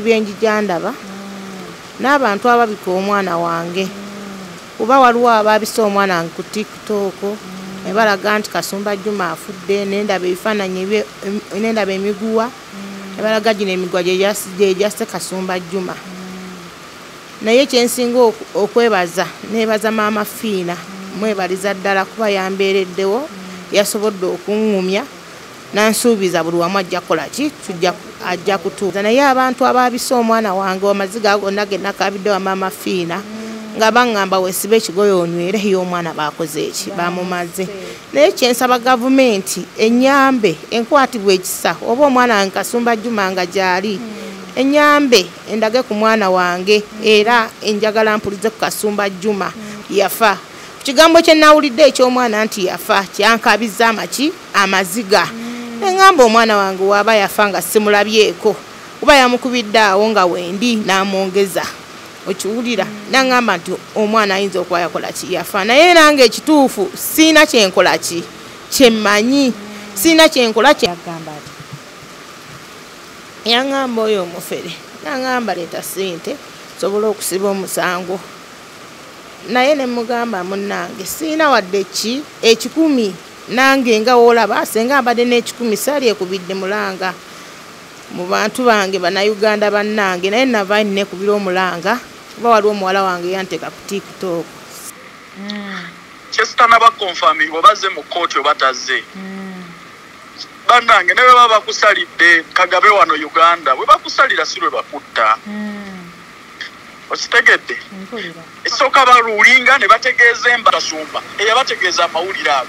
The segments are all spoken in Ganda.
byenjijandaba n'abantu ababika omwana wange kuba waliwo ababisa omwana wange ku TikTok ne balaga nti Kasumba Juma afudde n'endaba ebifaananyi n'endaba emiguwa ne balaga gino emiguwa gye gyasse Kasumba Juma. Naye kyensinga okwebaza neebaza Maama Fiina mwebaliza ddala kuba yambeereddewo yasobodde okuŋŋumya nansuubiza buli wamu ajja kukola ki ajja kutuuza. Naye abantu ababisa omwana wange amaziga gonna ge nakabidde wa Maama Fiina nga baŋŋamba weesibe ekigoye onywere y'omwana bakoze eki bamumaze. Naye kyensaba gavumenti ennyambe enkwatibwa ekisa oba omwana wange Kasumba Juma nga gyali ennyambe endage ku mwana wange era enjagala mpulize ku Kasumba Juma yafa. Kigambo kye nawulidde eky'omwana nti yafa kyankabizza amaziga. Engamba omwana wange waba yafa nga simulabyeko kuba yamukubidde awo nga wendi n'amwongeza okiwulira nangamba nti omwana ayinza okuba yakola ki yafa. Naye nange ekituufu siina kyenkola ki kyemmanyi siina kyenkola kyagamba ati yangamba oyo omufere nangamba leeta ssente sobola okusiba omusango. Naye ne mugamba munnange siina wadde ki ekikumi nange nga woolaba senga mbadde n'ekikumi saali ekubidde mulanga mu bantu bange bannayuganda bannange naye nava nekubira omulanga kuba waliwo omuwala wange yanteeka ku TikTok. Kyesitana bakonfami obaze mu kooti obatazze bannange ne bwe baba bakusalidde Kagabe wano Uganda bwe bakusalira si lwe bakutta. Okitegedde esooka baluulinga ne bategeeza Kasumba eyabategeeza amawulire ago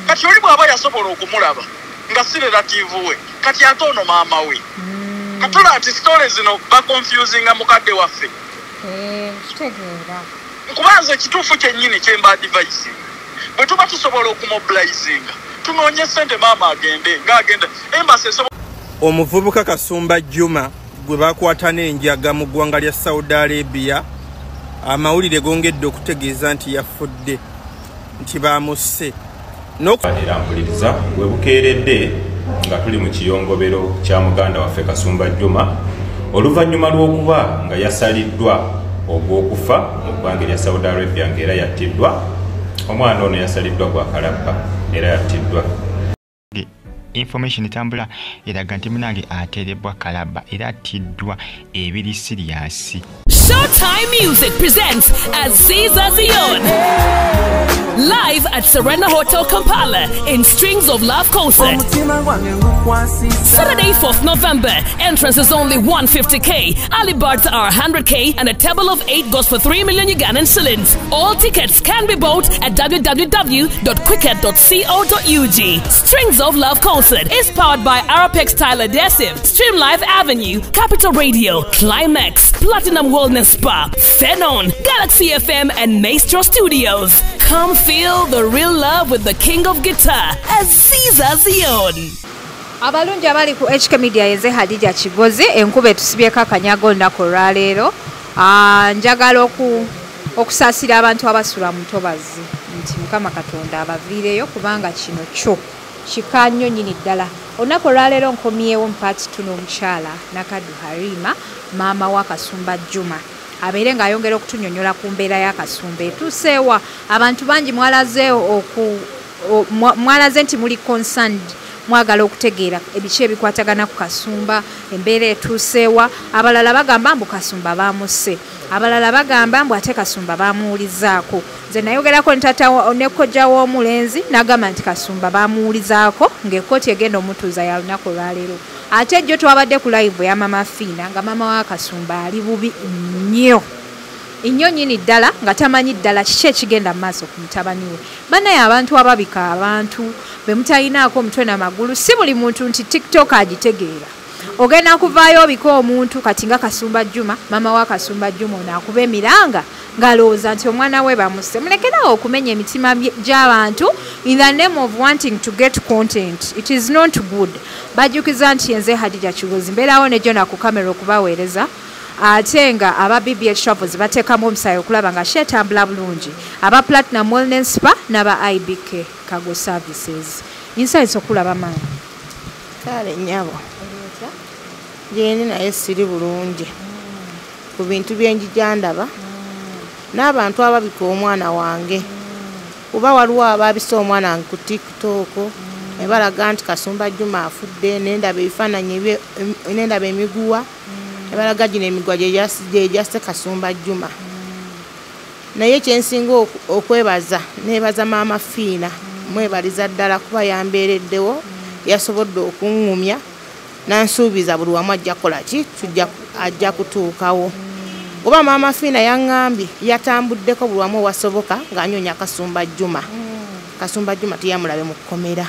kati oli bw'aba yasobola okumulaba nga si relative we kati ate ono maama we katula ati stories zino baconfusinga mukadde waffe kitegeera nkubanza ekituufu kyennyini kyemba advice bwe tuba tusobola okumobilizinga tunoonye ssente maama agende ng'agenda embasi esobola. Omuvubuka Kasumba Juma gwe bakwata n'enjaga mu ggwanga lya Saudi Arabia amawulire gongedde okutegeeza nti yafudde nti bamusse era mpuliriza bwe bukeeredde nga tuli mu kiyongobero kya muganda waffe Kasumba Juma oluvannyuma lw'okuba nga yasaliddwa ogw'okufa mu ggwanga lya Saudi Arabia ng'era yattiddwa. Omwana ono yasaliddwa Kukalabba era yattiddwa. Information etambula eraga nti munange ateerebwa Kalabba era attiddwa ebiri siriasi. Showtime Music presents Aziza Zion live at Serena Hotel Kampala in Strings of Love concert. Saturday 4th November. Entrance is only 150k. Early birds are 100k and a table of 8 goes for 3 million Ugandan shillings. All tickets can be bought at www.quicket.co.ug. Strings of Love concert is powered by Arapex Style Adhesive, Stream Life Avenue, Capital Radio, Climax, Platinum Wellness Spa, Phenon, Galaxy FM and Maestro Studios. Come feel the real love with the king of guitar, Aziza Zion. Abalungi abali ku HK Media yenze Hadija Kigozi enkube tusibyeko akanyago olunaku olwaleero. Njagala okusaasira abantu abasula mu ntobazi nti Mukama Katonda abaviireyo kubanga kino kyo kika nnyo nnyini ddala. Olunaku olwaleero nkomyewo mpaati tuno omukyala Nakadu Harima maama wa Kasumba Juma abeere ng'ayongera okutunyonyola ku mbeera ya Kasumba etuuseewa. Abantu bangi mwalaze nti muli concerned mwagala okutegeera ebiki ebikwatagana ku Kasumba embeera etuuseewa. Abalala bagamba mbu Kasumba bamusse, abalala bagamba mbu ate Kasumba bamuwulizaako. Nze nayogerako ne kojja w'omulenzi n'agamba nti Kasumba bamuwulizaako ng'ekkooti egenda omutuuza ya lunaku olwaleero. Ate jjo twabadde ku live ya Maama Fiina nga maama wa Kasumba ali bubi nnyo nnyini ddala nga tamanyi ddala kiki ekigenda mu maaso ku mutabani we. Bannaye abantu ababika abantu be mutalinaako omutwe n'amagulu si buli muntu nti TikTok agitegeera. Ogenda kuvaayo obika omuntu kati nga Kasumba Juma maama wa Kasumba Juma onaakuba emiranga ng'alowooza nti omwana we bamusse. Mulekerawo okumenya emitima gy'abantu in the name of wanting to get content. It is not good. Bajjukiza nti yenze Hadija Kigozi mbeerawo ne Jona ku kamera okubaweereza ate nga aba BBH Travels bateekamu omusaayi okulaba nga kyetambula bulungi. Aba Platinum Wellness Spa n'aba IBK Cargo Services. Insights okulaba maama. Kale nnyabo. gyendi naye siri bulungi ku bintu byenjija ndaba n'abantu ababika omwana wange kuba waliwo ababisa omwana wange ku TikTok ne balaga nti Kasumba Juma afudde nendaba ebifaananyi nendaba emiguwa ne balaga gino emiguwa gyegyasse Kasumba Juma. Naye kyensinga okwebaza nebaza Maama Fiina mwebaliza ddala kuba yambeereddewo yasobodde okuŋŋumya nansuubiza buli wamu ajja kukola ki ajja kutuukawo. Kuba Maama Fiina yaŋŋambye yatambuddeko buli wamu wasoboka ng'anyonya Kasumba Juma. Kasumba Juma teyamulabe mu kkomera.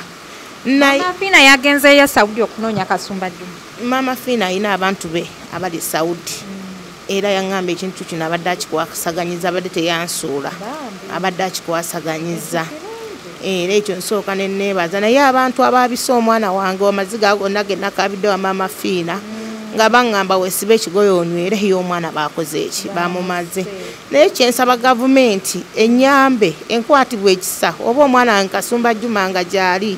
Maama Fiina yagenzeeyo Saudi okunoonya Kasumba Juma. Maama Fiina alina abantu be abali Saudi. Era yaŋŋamba ekintu kino abadde akikwasaganyiza abadde teyansuula abadde akikwasaganyiza. Era ekyo nsooka ne neebaza naye abantu abaabisa omwana wange amaziga gonna gennakaabidde wa Maama Fiina nga baŋŋamba weesibe ekigoye onywere y'omwana baakoze eki bamumaze. Naye kyensaba gavumenti ennyambe enkwatibwa ekisa oba omwana wange Kasumba Juma nga gy'ali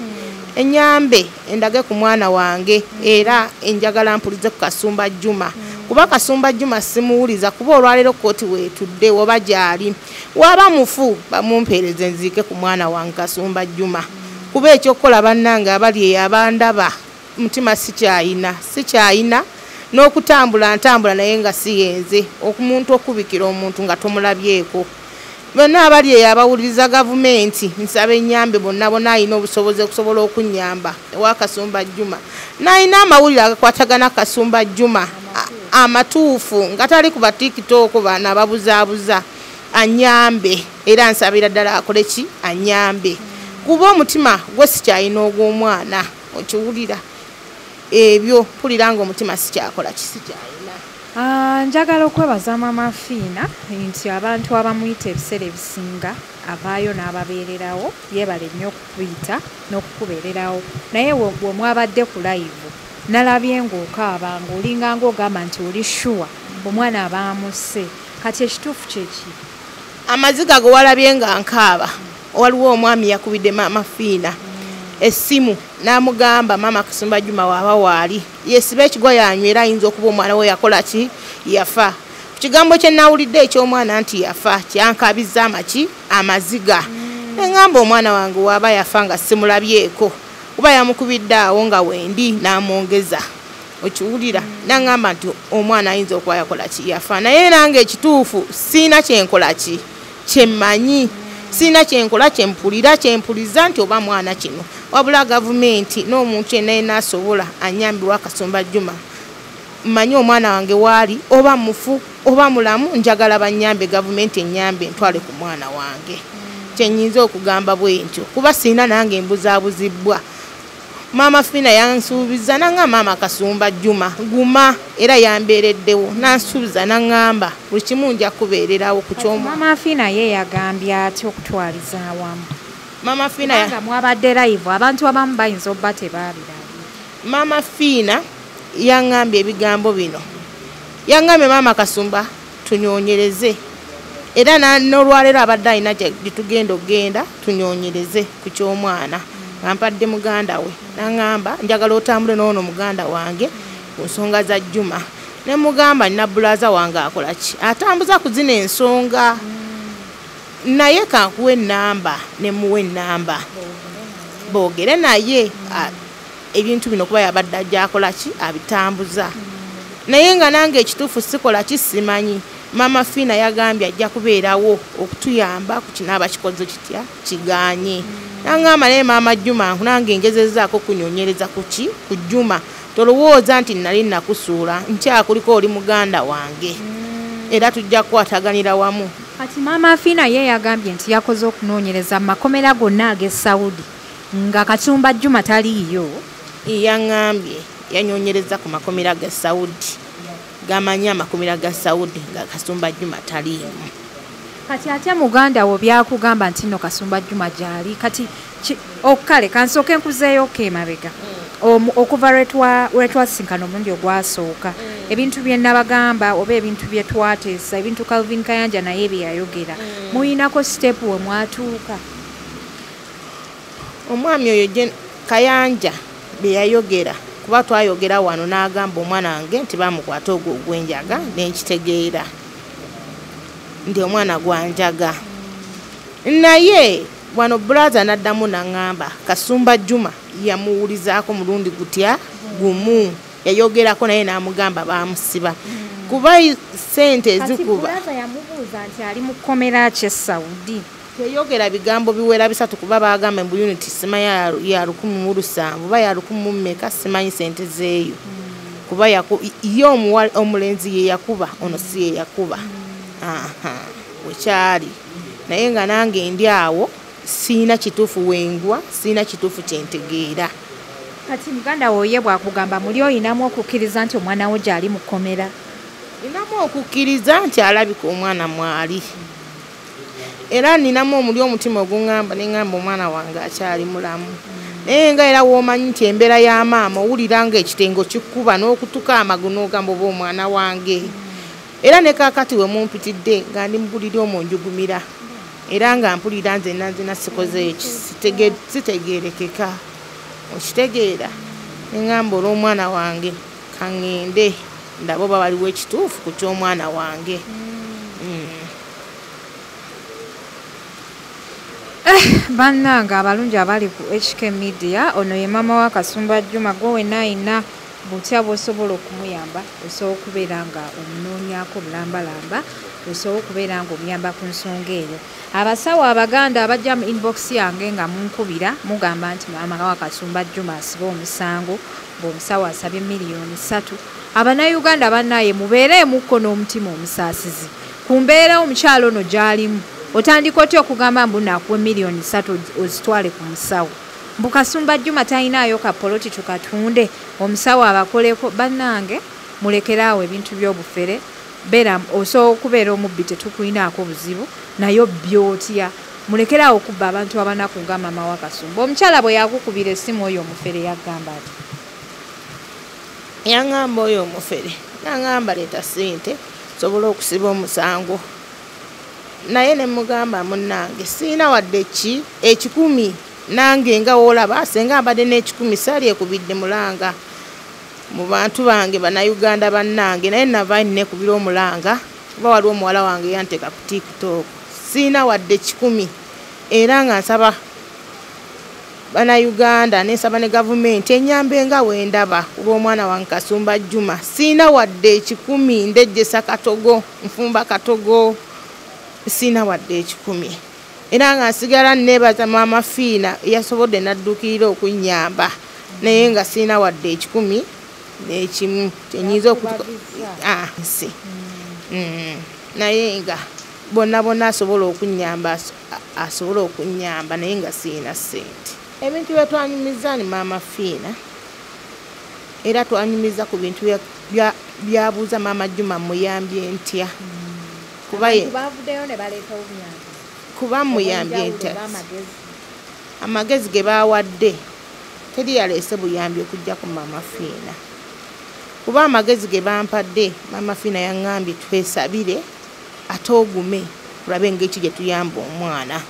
ennyambe endage ku mwana wange era enjagala mpulize ku Kasumba Juma. Kuba Kasumba Juma simuwuliza kuba olwaleero kooti weetudde oba gy'ali waba mufu bamumpeereze nziike ku mwana wange Kasumba Juma. Kuba ekyokukola bannange abali eyo abandaba mutima sikyayina n'okutambula ntambula naye nga siyenze okumuntu okubikira omuntu nga tomulabyeko. Bonna abali eyo abawuliriza gavumenti nsaba ennyambe bonna alina obusobozi okusobola okunnyamba ewa Kasumba Juma. N'alina amawulire agakwatagana Kasumba Juma amatuufu nga tali ku ba TikTok bana babuzaabuza anyambe era nsabira ddala akole ki anyambe. Kuba omutima gwe sikyalina ogw'omwana okiwulira ebyo mpulira nga omutima sikyakola kisikyalina. Njagala okwebaza Maama Fiina nti abantu abamuyita ebiseera ebisinga avaayo n'ababeererawo yeebale nnyo okukuyita n'okukubeererawo naye bwe mwabadde ku live nalabye ng'okaaba ng'olinga ng'ogamba nti oli shuwa omwana abaamusse kati ekituufu kyeki? Amaziga ge walabye nga nkaaba waliwo omwami yakubidde Maama Fiina essimu n'amugamba Maama Kasumba Juma waaba waali yeesibe ekigoye anywera ayinza okuba omwana we yakola ki yafa. Ku kigambo kye nawulidde eky'omwana nti yafa kyankabizza amaziga. Neŋŋamba omwana wange waaba yafa nga simulabyeko kuba yamukubidde awo nga wendi n'amwongeza okiwulira. Naŋŋamba nti omwana ayinza okuba yakola ki yafa naye nange ekituufu siina kyenkola ki kyemmanyi siina kyenkola kyempulira kyempuliza nti oba mwana kino wabula gavumenti n'omuntu yenna asobola anyambirwa Kasumba Juma mmanyi omwana wange waali oba mufu oba mulamu njagala bannyambe gavumenti ennyambe ntwale ku mwana wange. Kyennyinza okugamba bwe ntyo kuba siina nange embuzaabuzibwa. Maama Fiina yansuubiza nanga Maama Kasumba Juma guma era yambeereddewo nansuubiza naŋŋamba buli kimu nja kubeererawo ku kyomu. Maama Fiina ye yagambye ati okutwaliza awamu. Maama Fiina nga mwabadde live abantu abamu bayinza obba tebaabirabye. Maama Fiina yaŋŋambye ebigambo bino yaŋŋambye Maama Kasumba tunyoonyereze era n'olwaleero abadde alina gyetugenda okgenda tunyoonyereze ku ky'omwana. Ampadde muganda we naŋŋamba njagala otambule n'ono muganda wange ku nsonga za Juma. Ne mugamba nina bulaza wange akola ki atambuza ku zino ensonga naye kankuwa ennamba ne muwa ennamba boogere naye ebintu bino kuba yabadde ajja akola ki abitambuza. Naye nga nange ekituufu sikola ki simanyi. Maama Fiina yagambye ajja kubeerawo okutuyamba ku kinaaba kikoze kitya kiganye. Naŋŋamba naye Maama Juma nange ngezezaako kunyonyereza ku Juma tolowooza nti nali nakusuula nkyakuliko oli muganda wange era tujja kukwataganira wamu. Kati Maama Fiina ye yagambye nti yakoze okunoonyereza mu makomera gonna ag'e Saudi nga Kasumba Juma taliiyo. Yaŋŋambye yanyonyereza ku makomera g'e Saudi gamanyi amakomera ga Saudi nga Kasumba Juma taliimu. Kati ate muganda wo byakugamba nti no Kasumba Juma gyali kati okale kansooke nkuzeeyo emabega okuva lwetwasinkana omulundi ogwasooka ebintu bye nabagamba oba ebintu bye twateesa ebintu Calvin Kayanja naye bye yayogera muyinako sitepu we mwatuuka? Omwami oyo Kayanja bye yayogera ku kuba twayogera wano n'agamba omwana wange nti bamukwata ogwo ogwenjaga nenkitegeera nti omwana gwanjaga naye wano brother naddamu naŋŋamba Kasumba Juma yamuwulizaako mulundi gutya gumu yayogerako naye n'amugamba bamusiba kuba sente ezikuba yamubuuza nti ali mu kkomera ki Saudi teyogera bigambo biwera bisatu kuba bagamba mbu unity simanyi ya 1,700 oba ya 1,000 simanyi sente zeeyo kuba ye omulenzi ye yakuba ono si ye yakuba wekyali naye nga nange ndi awo siina kituufu wengwa siina kituufu kyentegeera kati muganda wo ye bwakugamba muli oyinamu okukkiriza nti omwana wo gyali mu kkomera ninamu okukkiriza nti alabika omwana mwali era ninamu omuli omutima oguŋŋamba neŋŋamba omwana wange akyali mulamu naye nga era woomanyi nti embeera ya maama owulira nga ekitengo kikkuba n'okutuka amagu n'ogamba oba omwana wange era ne kaakati we mumpitidde nga ndi mubuliri omunjugumira era nga mpulira nzenna sikoze sitegeerekeka okitegeera neŋŋamba olw'omwana wange kaŋŋende ndabo oba waliwo ekituufu ku ky'omwana wange bannanga abalungi abali ku HK Media ono ye maama wa Kasumba Juma gwe wenna ayina butya bw'osobola okumuyamba osobola okubeera nga omunoonyako bulambalamba osobola okubeera nga omuyamba ku nsonga eyo abasawo abaganda abajja mu inbox yange nga munkubira mugamba nti maama wa Kasumba Juma asiba omusango ng'omusawo asabye $3,000,000 Abanayuganda bannaye mubeereemukko n'omutima omusaasizi ku mbeera omukyalo ono gy'alimu otandika otya okugamba mbu naakuwa $3,000,000 ozitwale ku musawo mbu Kasumba Juma talinayo kapoloti tukatunde omusawo abakoleko bannange mulekeraawo ebintu by'obufere beera osobola okubeera omubbi tetukulinaako buzibu naye byotya mulekeraawo okubba abantu abanaku nga maama wa Kasumba omukyala bwe yakukubira essimu oyo omufere yagamba ati yaŋŋamba oyo omufere naŋŋamba leeta ssente sobola okusiba omusango naye ne mugamba munnange siina wadde ki 10 nange nga woolaba senga mbadde n'10 saali ekubidde mulanga mu bantu bange Bannayuganda bannange naye nava nekubira omulanga kuba waliwo omuwala wange yanteeka ku TikTok siina wadde 10 era nga nsaba Bannayuganda nesaba ne gavumenti enyambe nga wendaba olw'omwana wange Kasumba Juma siina wadde 10 ndejjesa katogo nfumba katogo siina wadde 10 era nga nsigala neebaza maama Fiina yasobodde naddukirira okunyamba naye nga siina wadde 10 n'ekimu kyenyiza nsi naye nga bonna asobola okunyamba naye nga siina ssente ebintu bye twanyumiza ni maama Fiina era twanyumiza ku bintu byabuuza maama Juma muyambye ntya kuba muyambye ntya amagezi ge baawadde teri yaleese buyambi okujja ku maama Fiina kuba amagezi ge bampadde maama Fiina yaŋŋambye twesabire ate ogume tulabe engeki gye tuyamba omwana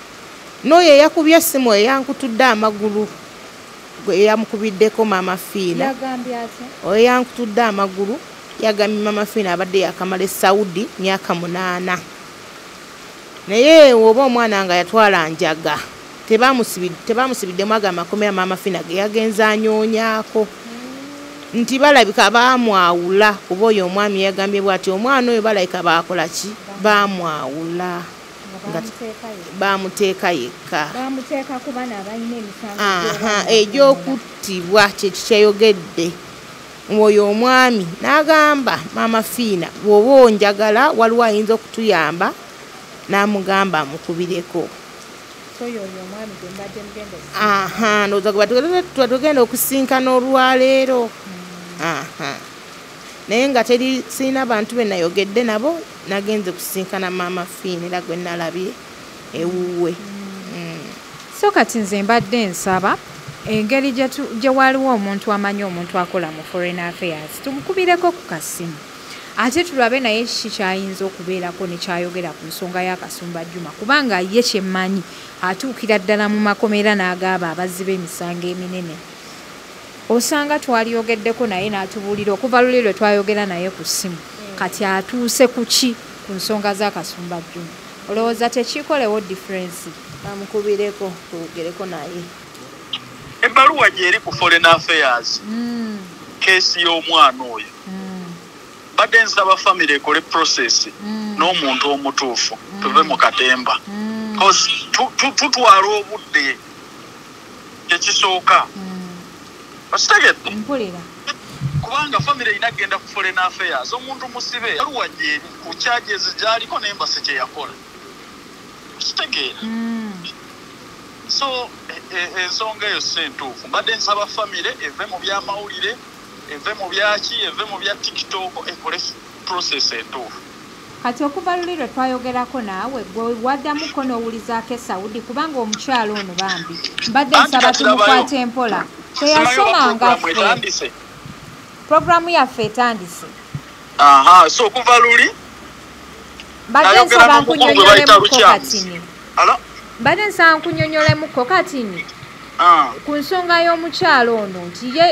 n'oyo eyakubye essimu eyankutudde amagulu eyamukubiddeko maama Fiina oyo eyankutudde amagulu yagambye maama Fiina abadde yakamala Saudi myaka 8 naye oba omwana nga yatwala njaga tebamusibiddemu agamba makomera maama Fiina ge yagenza anyoonyaako nti balabika baamwawula kuba oyo omwami yagambye bw'ati omwana oyo balabika baakola ki baamwawula bamuteeka yekka egyokuttibwa kyekiyogedde oyo omwami n'agamba maama Fiina bw'oba onjagala waliwo ayinza okutuyamba n'amugamba amukubireko ndowooza gwe tugenda okusinkana olwaleero naye nga siina bantu be nayogedde nabo nagenze kusinkana maama Fiina era gwe nalabye ewuwe so kati nze mbadde nsaba engeri gye waliwo omuntu amanyi omuntu akola mu foreign affairs tumukubireko ku kasimu ate tulabe naye kikyayinza okubeerako nekyayogera ku nsonga ya Kasumba Juma kubanga ye kyemmanyi atuukira ddala mu makomera n'agaba abazzi b'emisango eminene osanga twaliyogeddeko naye n'atubuulira okuva luli lwe twayogera naye ku ssimu kati atuuse ku ki ku nsonga za Kasumba Juma olowooza tekikolewo difference bamukubireko twogereko naye ebbaluwa gyeri ku Foreign Affairs keesi y'omwana oyo badde nsaba family ekole process n'omuntu omutuufu tuve mu katemba tutwala obudde ekisooka okitegedde kubanga family erina genda ku Foreign Affairs omuntu musibe ebbaluwa gyeri ku charges gy'aliko n'embasi kye yakola okitegeera so ensonga eyo si ntuufu mbadde nsaba family eve mu byamawulire eve mu byaki eve mu bya TikTok ekole process entuufu kati okuva luli lwe twayogerako naawe gwe waddamuko n'owulizaako Saudi kubanga omukyalo ono bambi mbadde nsaba tumukwate empola teyasomanga ffe programu yaffe etandise so okuva luli mbadde nsaba nkunyonyolemuko katini mbadde nsaba nkunyonyolemuko katini ku nsonga y'omukyalo ono nti ye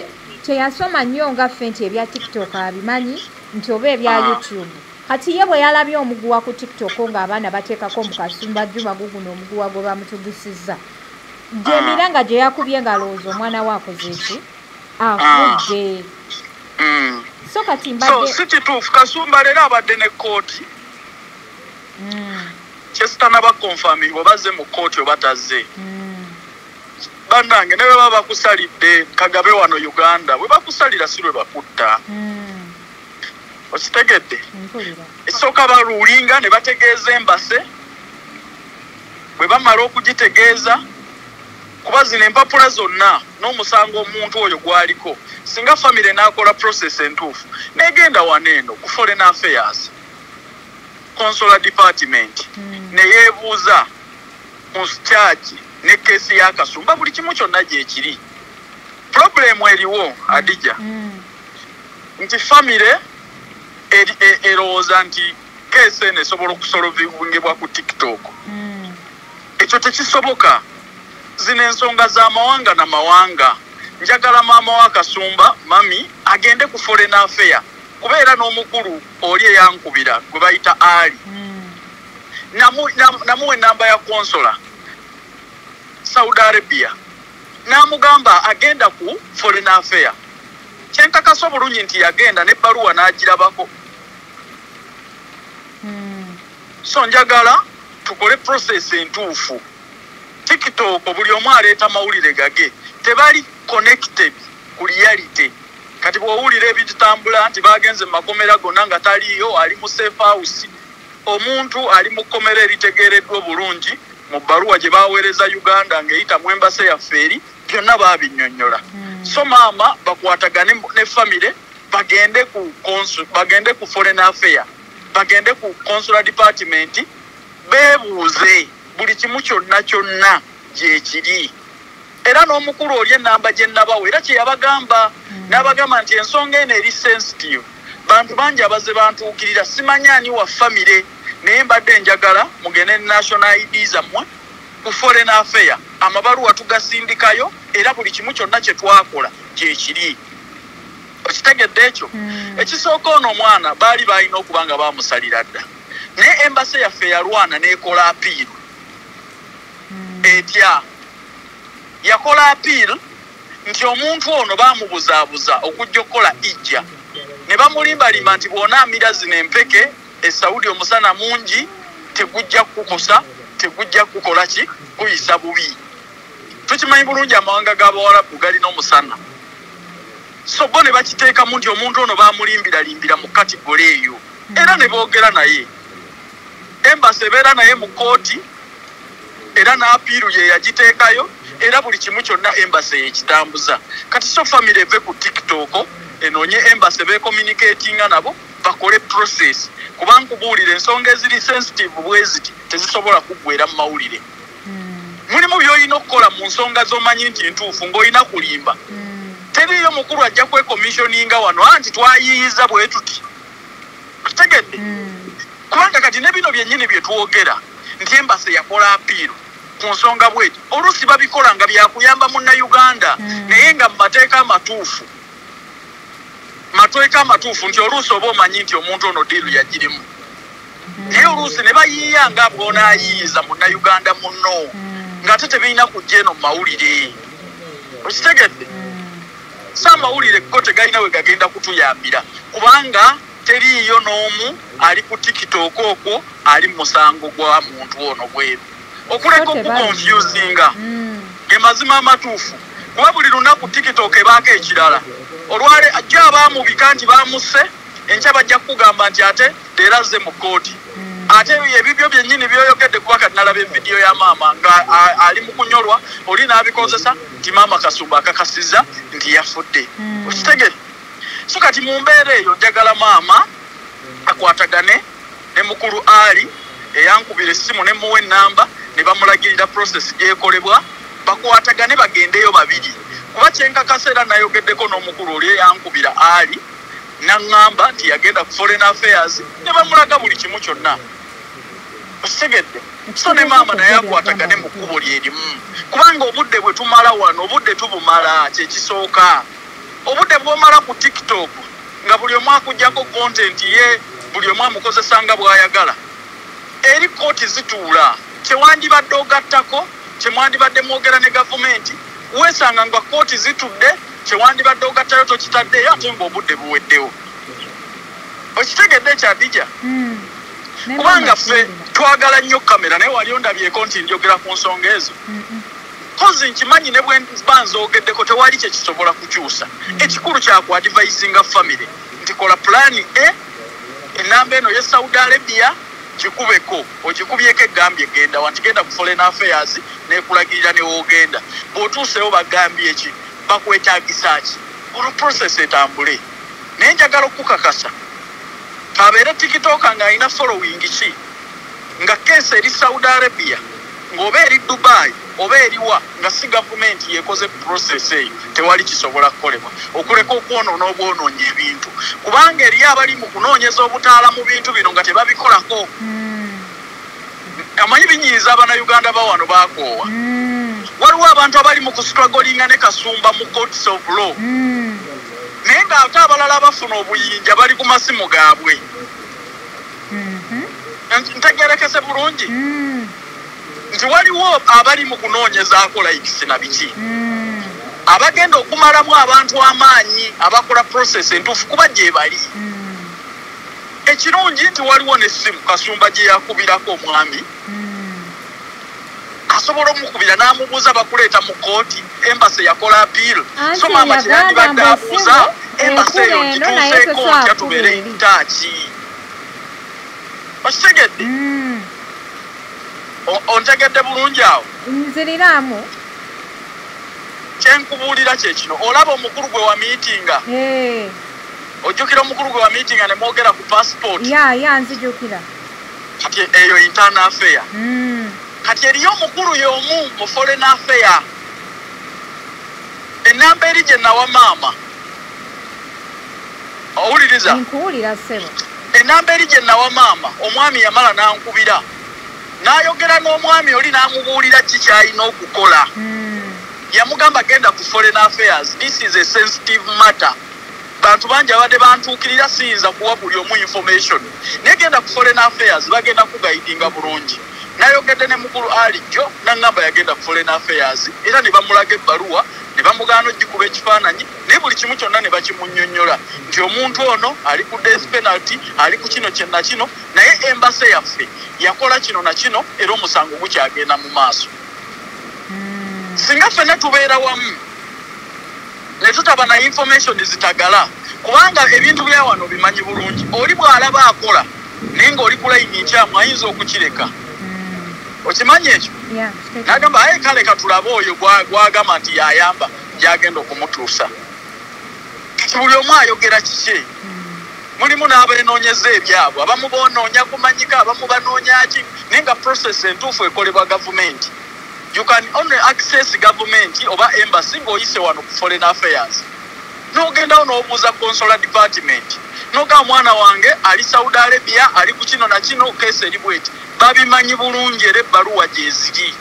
teyasoma nnyo nga ffe nti ebya TikTok abimanyi nti oba ebya YouTube kati ye bwe yalabye omuguwa ku TikTok ng'abaana bateekako mu Kasumba Juma guguno omuguwa gwe bamutugisizza gyemira nga gye yakubye ng'alowooza omwana we akoze eki afudde so kati mbadde si kituufu Kasumba leero abadde ne kooti kyesitanaba konfami bwe bazze mu kooti oba tazze bannange ne bwe baba bakusalidde Kagabe wano Uganda bwe bakusalira si lwe bakutta okitegedde esooka baruulinga ne bategeeza embase bwe bamala okugitegeeza kuba zino empapula zonna n'omusango omuntu oyo gwaliko singa family n'akola process entuufu negenda waneeno ku Foreign Affairs Consular Department neyeebuuza ku charge ne keesi ya Kasumba buli kimu kyonna gyekiri problem eriwo Adija nti family erowooza nti keesi eno esobola okusolvingibwa ku TikTok ekyo tekisoboka zino ensonga z'amawanga n'amawanga njagala maama wa Kasumba mami agende ku Foreign Affairs kubeera n'omukulu oli eyankubira gwe bayita Ali namuwa enamba ya konsola Saudi Arabia n'amugamba agenda ku Foreign Affairs kyenkakasa obulungi nti yagenda n'ebbaluwa n'agirabako so njagala tukole process entuufu TikTok buli omu aleeta mawulire gage tebali connected ku reality kati bw'owulira ebitambula nti bagenze mu makomera gonna nga taliyo ali mu safe house omuntu ali mu kkomera eritegeereddwa obulungi mu bbaluwa gye baweereza Uganda ng'eyita mu embase yaffe eri byonna baabinnyonnyola so maama bakwatagane ne family bagende ku Foreign Affairs bagende ku Consular Department beebuuze buli kimu kyonna gyekiri era n'omukulu oli enamba gye nabawa era kye yabagamba n'abagamba nti ensonga eno eri sensitive bantu bangi abaze bantuukirira simanya ani wa family naye mbadde njagala mugende national ID zammwe ku Foreign Affairs amabaluwa tugasindikayo era buli kimu kyonna kye twakola gyekiri okitegedde ekyo ekisooka ono omwana baali balina okuba nga bamusalira dda naye embase yaffe yalwana n'ekola apiiru etya yakola apiiru nti omuntu ono baamubuzaabuza okujja okukola ijja ne bamulimbalimba nti bw'onaamira zino empeke Saudi omusana mungi tegujja kukukosa tegujja kukola ki kuyisa bubi tukimanyi bulungi amawanga g'Abawarabu galina omusana so bo ne bakiteekamu nti omuntu ono baamulimbiralimbira mu kategole eyo era ne boogera naye embasi ebeera naye mu kooti era n'apiiru ye yagiteekayo era buli kimu kyonna embasi yekitambuza kati so family eve ku TikTok enoonye embasi beecommunicatinga nabo bakole process kuba nkubuulira ensonga eziri sensitive bweziti tezisobola kuggwera mu mawulire mulimu by'olina okukola mu nsonga z'omanyi nti ntuufu ng'olina kulimba teriyo mukulu ajja kwekomissioninga wano anti twayiyiza bwe tuti tutegedde kubanga kati ne bino byennyini bye twogera nti embasi yakola apiiru ku nsonga bweti oluusi babikola nga byakuyamba munnayuganda naye nga mu mateeka amatuufu nti oluusi oba omanyi nti omuntu ono diiru yagirimu naye oluusi ne bayiiya nga bw'onaayiiza munnayuganda munno ng'ate tebirina kujja eno mu mawulire okitegedde so amawulire go tegalina we gagenda kutuyambira kubanga teriiyo n'omu ali ku tiktok okwo ali mu musango gwa muntu ono bweru okuleka okukonfusinga ge mazima amatuufu kuba buli lunaku tiktok ebaako ekirala olwale ajja abaamubika nti baamusse enkya bajja kukugamba nti ate teerazze mu kkooti ate ebibyo byennyini byoyogedde kuba kati nalaba evidiyo ya maama nga ali mu kunyolwa oli n'abikozesa nti maama Kasumba akakasiza nti yafudde okitegere so kati mu mbeera eyo njagala maama akwatagane ne mukulu ali eyankubira essimu ne muwe ennamba ne bamulagirira process gyekolebwa bakwatagane bagendeyo babiri kuba kyenkakasa era nayogeddeko n'omukulu oli eyankubira ali naŋŋamba nti yagenda ku foreign affairs ne bamulaga buli kimu kyonna okitegedde so ne maama naye akwatagane mu kkubo lyerimu kubanga obudde bwe tumala wano obudde tubumala kyekisooka obudde bw'omala ku tiktok nga buli omu akugjako content ye buli omu amukozesa nga bw'ayagala eri kooti zituula kyewandibadde ogattako kyemwandibadde mwogera ne gavumenti weesanga nga kooti zitudde kyewandibadde ogattayo tokitaddeyo ate ng'obudde buweddewo okitegedde ekyadija kubanga ffe twagala nnyo kamera naye wali ondabyeko nti njogera ku nsonga ezo kozi nkimanyi ne bwe mba nzoogeddeko tewali kyekisobola kukyusa ekikulu kyakuadivisinga famire nti kola pulaani ennamba eno ye Saudi Arabia kikubeko okikubyeko egambye genda wanti genda ku foreign affairs nekulagirira newoogenda bw'otuusewo bagambye eki bakwetaagisa ki olwo process etambule naye njagala okukakasa kabeere tikitoka ng'alina following ki nga keesa eri Saudi Arabia ng'oba eri Dubai oba eriwa nga si gavumenti yekoze process eyo tewali kisobola kukolebwa okuleka okwonoona obwonoonyi ebintu kubanga eri abali mu kunoonyeza obutaala mu bintu bino nga tebabikolako amanyi binyiiza abannayuganda bawano bakoowa waliwo abantu abali mu kustragolinga ne Kasumba mu courts of law naye ng'ate abalala bafuna obuyinja bali ku masimu gaabwe ntegerekese bulungi nti waliwo abali mu kunoonyezaako laikisi na biki abagenda okumalamu abantu amaanyi abakola process entuufu kuba gye bali ekirungi nti waliwo n'essimu Kasumba gye yakubirako omwami asobola omukubira n'amubuuza bakuleeta mu kooti embasi yakola apiiro so maama kyeyandibadde abuuza embasi eyo ngituuseeko ntya tubeere itaaki okitegedde ontegedde bulungi awo nziriramu kyenkubuulira kyekino olaba omukulu gwe wa miitinga ojjukira omukulu gwe wa miitinga ne mwogera ku passport ya nzijukira kati eyo internal affair kati eriyo omukulu y'omu mu foreign affair ennamba eri gye nawa maama owuliriza nkuwulira ssebo ennamba eri gye nawa maama omwami yamala n'ankubira n'ayogera n'omwami oli n'amubuulira ki ky'alina okukola yamugamba genda ku foreign affairs this is a sensitive matter bantu bangi abadde bantuukirira siyinza kuwa buli omu information naye genda ku foreign affairs bagenda kugayidinga bulungi n'ayogedde ne mukulu ali jjo n'aŋŋamba yagenda ku foreign affairs era ne bamulaga ebbaluwa ne bamugaana ogikuba ekifaananyi naye buli kimu kyonna ne bakimunnyonnyola nti omuntu ono ali ku death penalty ali ku kino kyenna kino naye embase yaffe yakola kino na kino era omusango gukyagenda mu maaso singa ffenna tubeera wamu ne tutaba na information zitagala kubanga ebintu bya wano bimanyi bulungi oli bw'alaba akola naye ng'oli ku layini nkyamu ayinza okukireka okimanyi ekyo n'agamba aye kale katulabe oyo gwagamba nti yayamba gyagenda okumutuusa kati buli omu ayogera kiki mulimu n'abeenoonyeza ebyabwe abamu boonoonya kumanyika abamu banoonya ki naye nga process entuufu ekolebwa gavumenti you can only access government oba embassy ng'oyise wano ku foreign affairs n'ogendawo n'obuuza consular department n'ogamba mwana wange ali Saudi Arabia ali ku kino na kino keesa eri bweti babimanyi bulungi era ebbaluwa gye ziri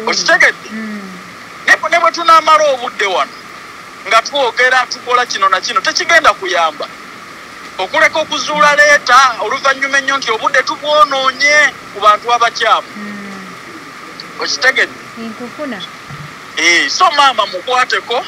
okitegedde ne bwe tunaamala obudde wano nga twogera tukola kino na kino tekigenda kuyamba okuleka okuzuula leeta oluvannyuma ennyo nti obudde tubwonoonye ku bantu abakyamu okitegedde so maama mukwateko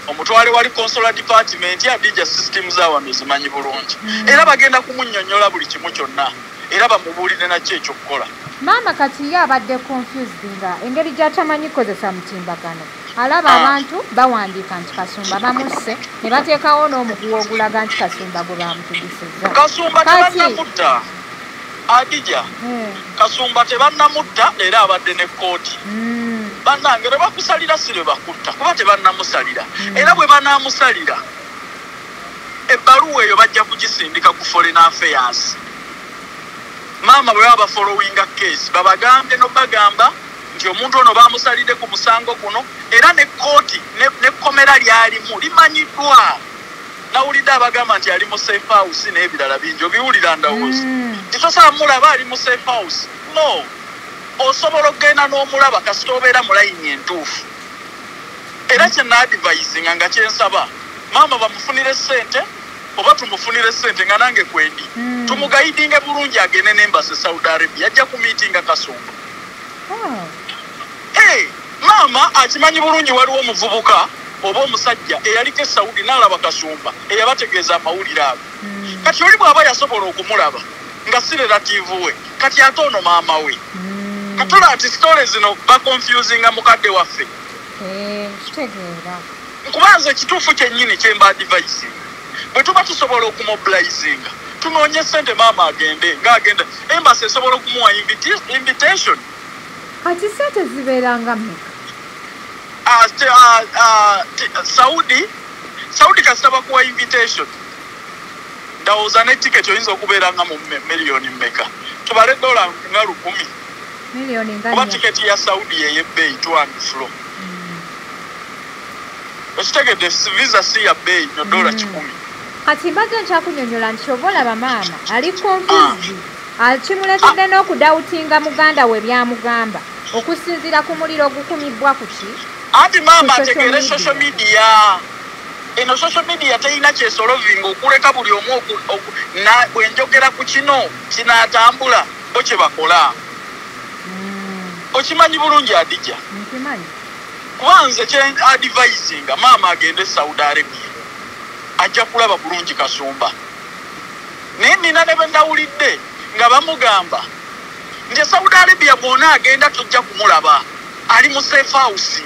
omutwale wali consular department adija system z'awano zimanyi bulungi era bagenda kumunnyonnyola buli kimu kyonna era bamubuulire nakyo ekyokukola maama kati ye abadde confused nga engeri gy'atamanyi kukozesa mutimbagano alaba abantu bawandiika nti Kasumba bamusse ne bateekawo n'omuguwa ogulaga nti Kasumba gwe bamutugisiza Kasumba tebannamutta adija Kasumba tebannamutta era abadde ne kkooti bannange ne bakusalira sire bakutta kuba tebannamusalira era bwe banaamusalira ebbaluwa eyo bajja kugisindika ku foreign affairs maama bwe baba following a case babagambye n'obagamba nti omuntu ono bamusalidde ku musango guno era ne kkooti n'ekkomera lyalimu limanyiddwa nawulidde abagamba nti ali mu safe house n'ebirala bingi obiwulira ndowooza titosobola mulaba ali mu safe house no osobola okugenda n'omulaba kasita obeera mu layini entuufu era kye naadivayizinga nga kyensaba maama bamufunire ssente oba tumufunire ssente nga nange kwendi tumugayidinge bulungi agende n'embasi Saudi Arabia ajja kumiitinga Kasumba maama akimanyi bulungi waliwo omuvubuka oba omusajja eyaliko e Saudi n'alaba Kasumba eyabategeeza amawulire ago kati oli bw'aba yasobola okumulaba nga si relative we kati ate ono maama we katula ati stories zino baconfusinga mukadde waffe nkubanza ekituufu kyennyini kyemba advising bwe tuba tusobola okumobilizinga tunoonye ssente maama agende ng'agenda embasi esobola okumuwa invitation kati ssente zibeeranga mmeka Saudi kasita bakuwa invitation ndowooza n'etiketi oyinza okubeeranga mu miliyoni mmeka tubale dola nga 10,000 kuba tiketi ya Saudi ey'ebbeeyi to and fro ekitegedde visa si ya bbeeyi no dola 10,000 kati mbadde nkyakunnyonnyola nti oba olaba maama ali confused kimuletedde n'okudawutinga muganda we byamugamba okusinziira ku muliro ogukumibwa ku ki anti maama ategeere social media eno social media teyina kyesolovinga okuleka buli omu bwenjogera ku kino kinaatambula bo kye bakola okimanyi bulungi adija kubanze kye advisinga maama agende Saudi Arabia ajja kulaba bulungi Kasumba naye nina ne bendawulidde nga bamugamba nti Saudi Arabia bwona agenda tujja kumulaba ali mu safe house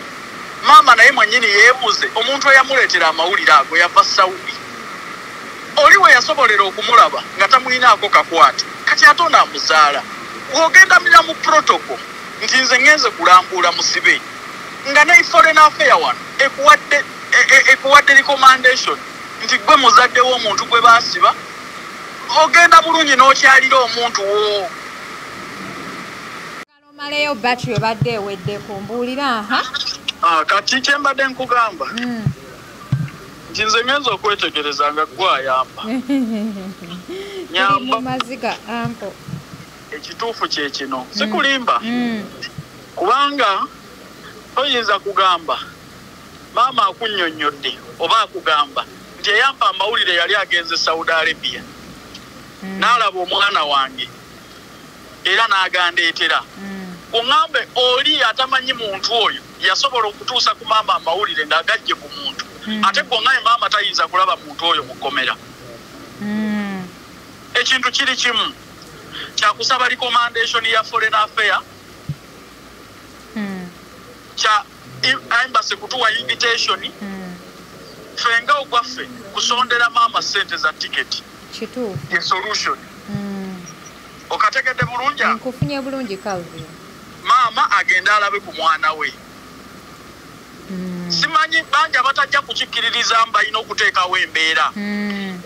maama naye mwennyini yeebuze omuntu eyamuleetera amawulire ago yava Saudi oli we yasobolera okumulaba nga tamulinaako kakwate kati ate onaamuzaala w'ogenda mira mu protocol nti nze ngenze kulambuula musibe nga ne foreign affair wano ekuwadde recommendation nti gwe muzadde w'omuntu gwe baasiba ogenda bulungi n'okyalira omuntu wo maleyo battery ebadde ewedde kumbuulira kati kyembadde nkugamba nti nze ngenza okwetegereza nga gwayamba nyamba maziga ampo ekituufu kye kino sikulimba kubanga oyinza kugamba maama akunnyonnyodde oba akugamba nti eyampa amawulire yali agenze Saudi Arabia n'alaba omwana wange era n'agandeetera kuŋŋambe oli atamanyi muntu oyo yasobola okutuusa ku maama amawulire ng'agajje ku muntu ate goŋŋaye maama tayinza kulaba muntu oyo mu kkomera ekintu kiri kimu kyakusaba recommendation ya foreign affair kya embassy kutuwa invitation fenga ogwaffe kusondera maama ssente za tiketi kituufu ye solution okategedde bulungi nkufunye bulungi Calvin maama agenda alabe ku mwana we simanyi bangi abatajja kukikkiririza mbalina okuteekawo embeera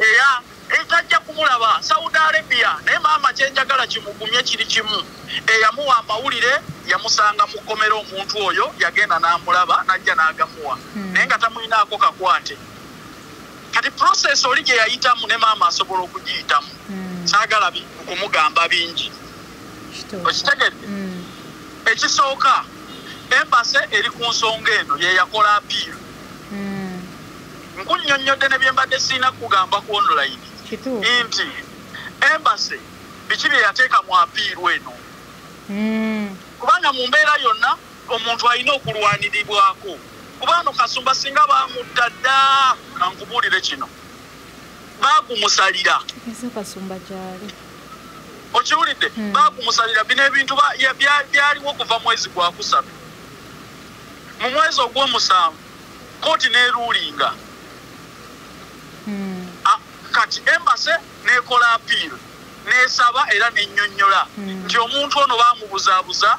era etajja kumulaba Saudi Arabia naye maama kyenjagala kimugumye kiri kimu eyamuwa amawulire yamusanga mu kkomera omuntu oyo yagenda n'amulaba najja n'agamuwa naye nga tamulinaako kakwate kati process oli gye yayitamu ne maama asobola okugiyitamu saagala kumugamba bingi okitegedde ekisooka embase eri ku nsonga eno ye yakola apiiro. Nkunnyonnyodde ne bye mbadde sirina kugamba ku online nti embase biki bye yateeka mu apiiro eno. Kubanga mu mbeera yonna omuntu alina okulwaniribwako. Kubanga Kasumba singa bamutta dda kankubuulire kino baagumusalira. Kasumba gyali okiwulidde baagumusalira bino ebintu byaliwo okuva mwezi gwa kusatu. Mu mwezi ogw'omusanvu kooti n'eruulinga kati embase n'ekola apiiro n'esaba era n'ennyonnyola nti omuntu ono baamubuzaabuza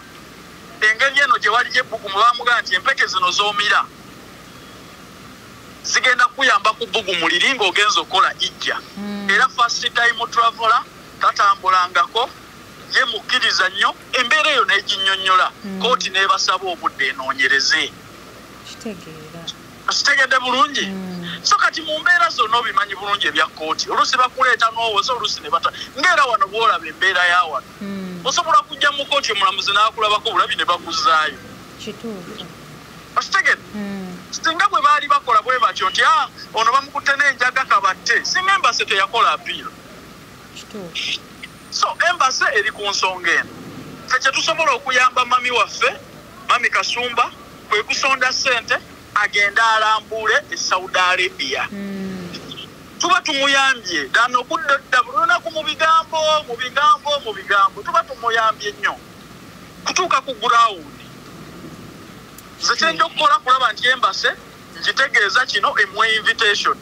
engeri eno gye wali gy'ebbugumu bamugamba nti empeke zino z'omira zigenda kuyamba ku bbugumu liri ng'ogenza okukola ijja era first time traveler tatambulangako ye mukkiriza nnyo embeera eyo n'eginnyonnyola kooti n'ebasaba obudde enoonyereze. Kitegedde bulungi. So kati mu mbeera zonna obimanyi bulungi ebya kooti oluusi bakuleeta n'owoza oluusi ne bata ng'era wano bw'olaba embeera ya wano osobola kujja mu kooti omulamuzi n'akulabako bulabi ne bakuzzaayo. Okitegedde singa bwe baali bakola bwe batyo nti ono bamukutte n'enjaga kabatte singa embase teyakola apiiro. So embase eri ku nsonga eno ffe kye tusobola okuyamba mami waffe mami Kasumba kwe kusonda ssente agenda alambuule e Saudi Arabia. Tuba tumuyambye dano okudda buli lunaku mu bigambo tuba tumuyambye nnyo kutuuka ku gurawundi. Nze kyenda okukola kulaba nti embase nkitegeeza kino emuwa invitation.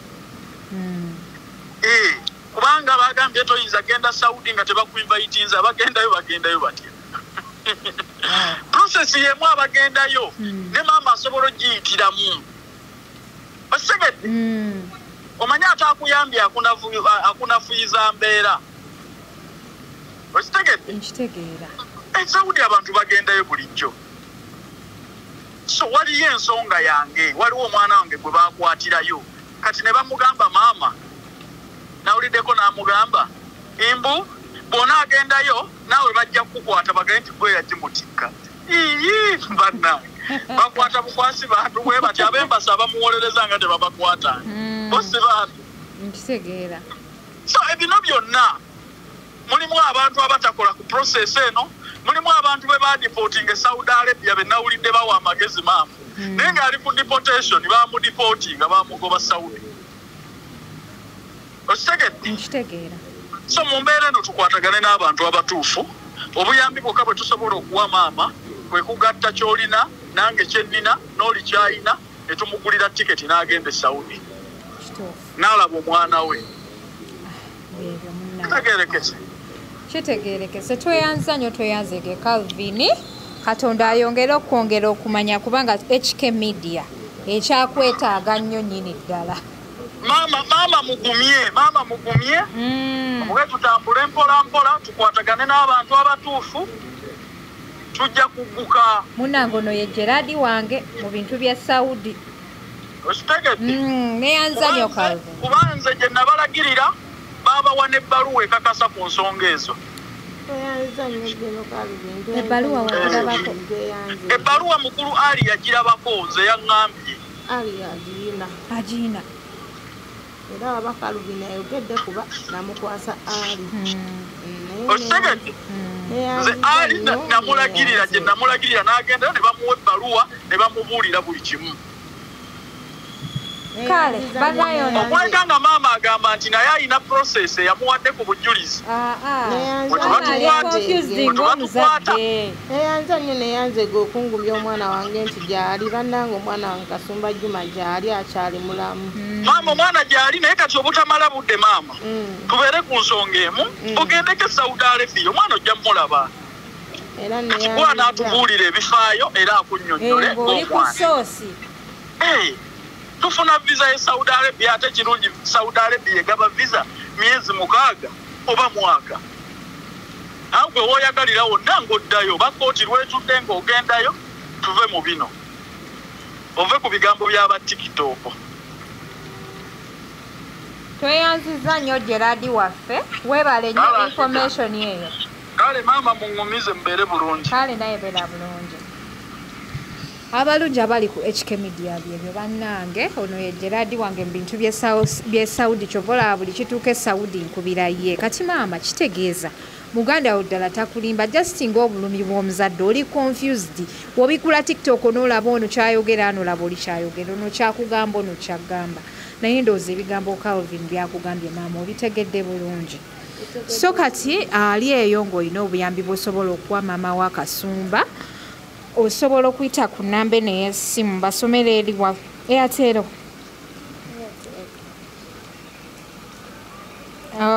Kubanga bagambye toyinza genda Saudi nga tebakuinvitinze abagendayo batya. Process yemu abagendayo ne maama asobola ogiyitiramu. Osegedde omanye atakuyambye akunafuyiza mbeera. Okitegedde? Nkitegeera. Saudi abantu bagendayo bulijjo. So waliyo ensonga yange waliwo omwana wange gwe bakwatirayo kati ne bamugamba maama nawuliddeko n'amugamba imbu bw'ona agendayo naawe bajja kukukwata bagende nti gwe yagimutikka. Bannange bakwata bukwasi bantu bwe bati ab'embasa abamuwolereza nga tebabakwatanga bosi bantu. Nkitegeera. So ebino byonna mulimu abantu abatakola ku process eno mulimu abantu be badipootinga e Saudi Arabia be nawulidde bawa amagezi maama naye ng'ali ku deportation bamudipootinga bamugoba Saudi. Nkitegeera. So mu mbeera eno tukwatagane n'abantu abatuufu obuyambi bwokka bwe tusobola okuwa maama kwe kugatta ky'olina nange kyennina n'oli kyayina ne tumugulira tiketi n'agenda e Saudi n'alaba omwana we. Kitegeerekese tweyanza nnyo tweyanzege Calvin Katonda ayongere okwongera okumanya kubanga HK Media ekyakwetaaga nnyo nnyini ddala. Maama mugumye muge tutambule mpola tukwatagane n'abantu abatuufu tujja kugguka. Munnange ono ye Gerard wange mu bintu bya Saudi. Okitegedde? Neyanza nnyo Calvin. Kuba nze gye nabalagirira baabawa n'ebbaluwa ekakasa ku nsonga ezo. Ebbaluwa wagirabako? Ebbaluwa mukulu Ali yagirabako nze yaŋŋambye. Ali agirina. Era abakalubina ayogedde kuba namukwasa Ali. Okitegedde? Nze Ali namulagirira gye namulagirira n'agenda ne bamuwa ebbaluwa ne bamubuulira buli kimu. Kale banayo okuleka nga maama agamba nti naye alina process eyamuwadde ku bujulizi. Neyanza nnyo neyanze ge okungumya omwana wange nti gyali bannange omwana wange Kasumba Juma gyali akyali mulamu. Maama omwana gyali naye kati obutamala budde maama tubeere ku nsonga emu ogendeko e Saudi Arabia omwana ojja mulaba. Kuba n'atubuulira ebifaayo era akunnyonnyole ng'omwana. Tufuna visa ya Saudi Arabia ate kirungi Saudi Arabia egaba visa myezi 6 oba mwaka. Agwe woyagalira wonna ng'oddayo bakooti lwetudde ng'ogendayo tuve mu bino ove ku bigambo by'aba TikTok. Tweyanziza nnyo Gerard waffe weebale nnyo information eyo. Kale maama muŋŋumize mbeere bulungi. Kale naye beera bulungi. abalungi abali ku HK Media byebyo bannange ono ye Gerard wange mu bintu bye Saudi kyovola buli kituuka Saudi nkubira ye kati maama kitegeeza muganda oddala takulimba just ng'obulumi bw'omuzadde oli confused wobikula TikTok n'olaba ono kyayogera n'olaba oli kyayogera ono kyakugamba ono kyagamba naye ndowooza ebigambo Calvin byakugambye maama obitegedde bulungi so kati ali eyo ng'olina obuyambi bw'osobola okuwa maama wa Kasumba osobola okuyita ku nnamba eno ey'essimu basomera eri wa Airtel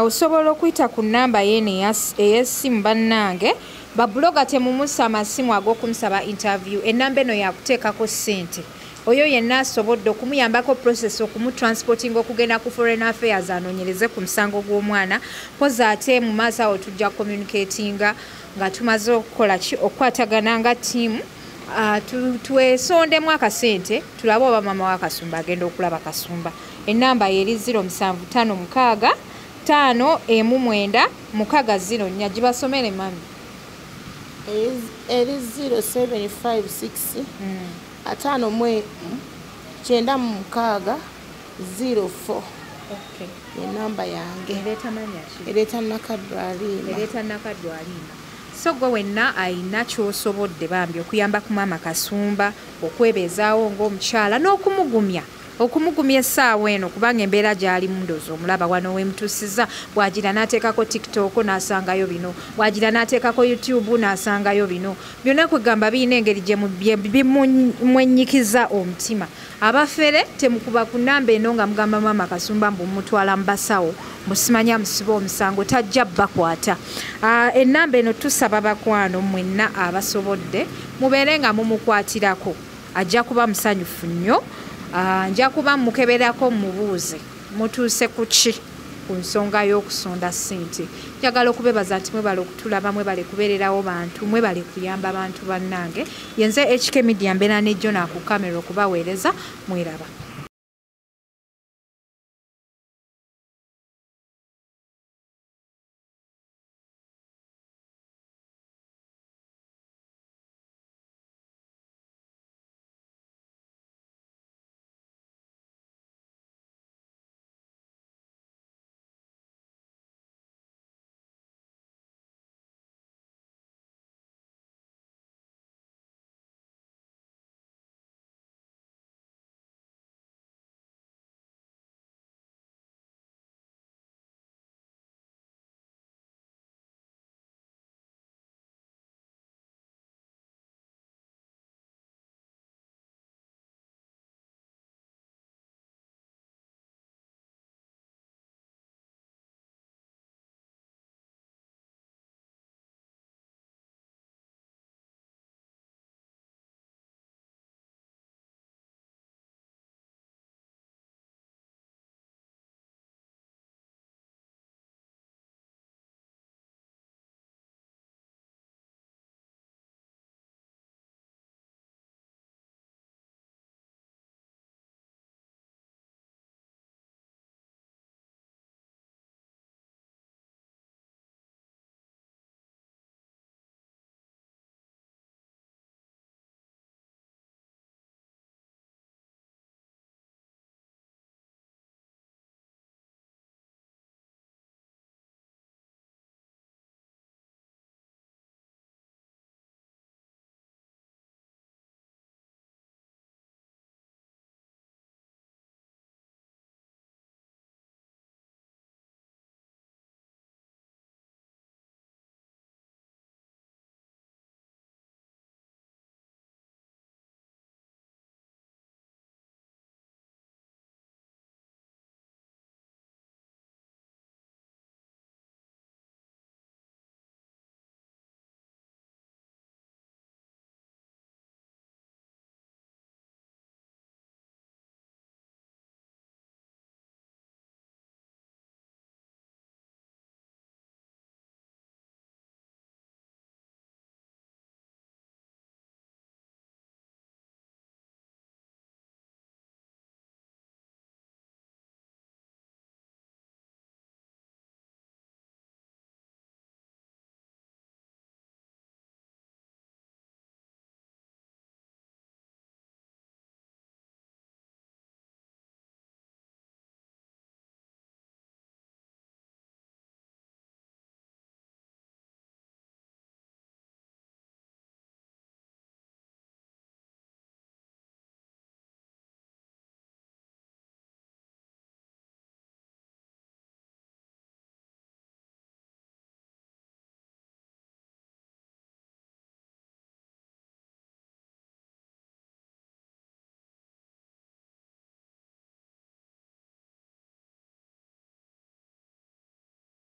osobola okuyita ku nnamba yeno ey'essimu bannange babuloga temumusa amasimu ag'okumusaba interview ennamba eno yakuteekako ssente oyo yenna asobodde okumuyambako process okumutransportinga okugenda ku foreign affairs anoonyereze ku musango gw'omwana poza ate mu maaso awo tujja communicatinga nga tumaze okukola ki okukwatagana nga ttiimu twesondemu akasente tulabe oba maama wa Kasumba agenda okulaba Kasumba ennamba yeri 0756 519 gibasomere mami eri 0756 519 04 enamba yange ereeta nakadwalina so gwe wenna ayina kyosobodde bambi okuyamba ku maama Kasumba okwebeezaawo ng'omukyala n'okumugumya essaawa eno kubanga embeera gy'alimu ndowooza omulaba wano wemutuusiza bwagira n'ateekako TikTok n'asangayo bino bwagira n'ateekako YouTube n'asangayo bino byonna kwegamba birina engeri gye bimwenyikiza omutima abafere temukuba ku nnamba eno nga mugamba maama Kasumba mbumutwala mu basawo musimanya musiba omusango tajja bakwata ennamba eno tusaba bakwano mwenna abasobodde mubeere nga mumukwatirako ajja kuba musanyufu nnyo nja kuba mukeberako mubuuze mutuuse ku ki ku nsonga y'okusonda ssente njagala okubebaza nti mwebale okutulaba mwebale kubeererawo bantu mwebale kuyamba abantu bannange yenze HK Media mbeera ne Jona ku kamera okubaweereza mweraba